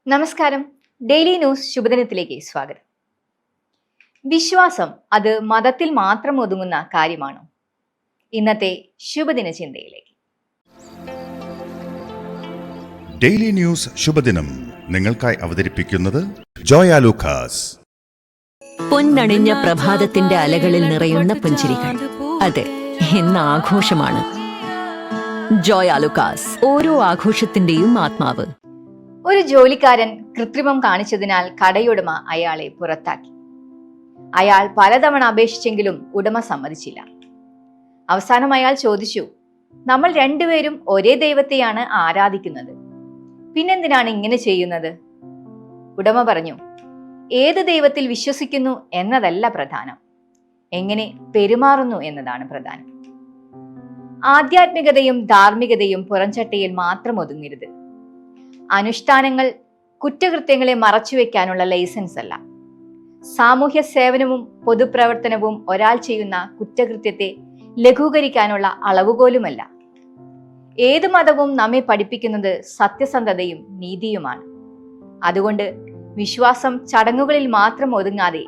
നമസ്കാരം. Daily news ശുഭദിനത്തിലേക്ക് സ്വാഗതം. വിശ്വാസം അത് മതത്തിൽ മാത്രം ഒതുങ്ങുന്ന കാര്യമാണോ? ഇന്നത്തെ ശുഭദിന ചിന്തയിലേക്ക്. ഡെയിലി ന്യൂസ് ശുഭദിനം നിങ്ങൾക്കായി അവതരിപ്പിക്കുന്നത് ജോയ ലൂക്കാസ്. പൊന്നണിഞ്ഞ പ്രഭാതത്തിന്റെ അലകളിൽ നിറയുന്ന പുഞ്ചിരികൾ, അതെ, ഇന്ന് ആഘോഷമാണ്. ജോയ ലൂക്കാസ്, ഓരോ ആഘോഷത്തിന്റെയും ആത്മാവ്. ഒരു ജോലിക്കാരൻ കൃത്രിമം കാണിച്ചതിനാൽ കടയുടമ അയാളെ പുറത്താക്കി. അയാൾ പലതവണ അപേക്ഷിച്ചെങ്കിലും ഉടമ സമ്മതിച്ചില്ല. അവസാനം അയാൾ ചോദിച്ചു, നമ്മൾ രണ്ടുപേരും ഒരേ ദൈവത്തെയാണ് ആരാധിക്കുന്നത്, പിന്നെന്തിനാണ് ഇങ്ങനെ ചെയ്യുന്നത്? ഉടമ പറഞ്ഞു, ഏത് ദൈവത്തിൽ വിശ്വസിക്കുന്നു എന്നതല്ല പ്രധാനം, എങ്ങനെ പെരുമാറുന്നു എന്നതാണ് പ്രധാനം. ആധ്യാത്മികതയും ധാർമ്മികതയും പുറംചട്ടയിൽ മാത്രം ഒതുങ്ങരുത്. അനുഷ്ഠാനങ്ങൾ കുറ്റകൃത്യങ്ങളെ മറച്ചുവെക്കാനുള്ള ലൈസൻസ് അല്ല. സാമൂഹ്യ സേവനവും പൊതുപ്രവർത്തനവും ഒരാൾ ചെയ്യുന്ന കുറ്റകൃത്യത്തെ ലഘൂകരിക്കാനുള്ള അളവുകോലുമല്ല. ഏത് മതവും നമ്മെ പഠിപ്പിക്കുന്നത് സത്യസന്ധതയും നീതിയുമാണ്. അതുകൊണ്ട് വിശ്വാസം ചടങ്ങുകളിൽ മാത്രം ഒതുങ്ങാതെ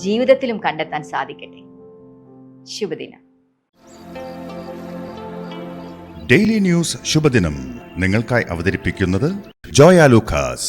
ജീവിതത്തിലും കണ്ടെത്താൻ സാധിക്കട്ടെ. ശുഭദിനം. ഡെയിലി ന്യൂസ് ശുഭദിനം നിങ്ങൾക്കായി അവതരിപ്പിക്കുന്നത് ജോയ ലൂക്കാസ്.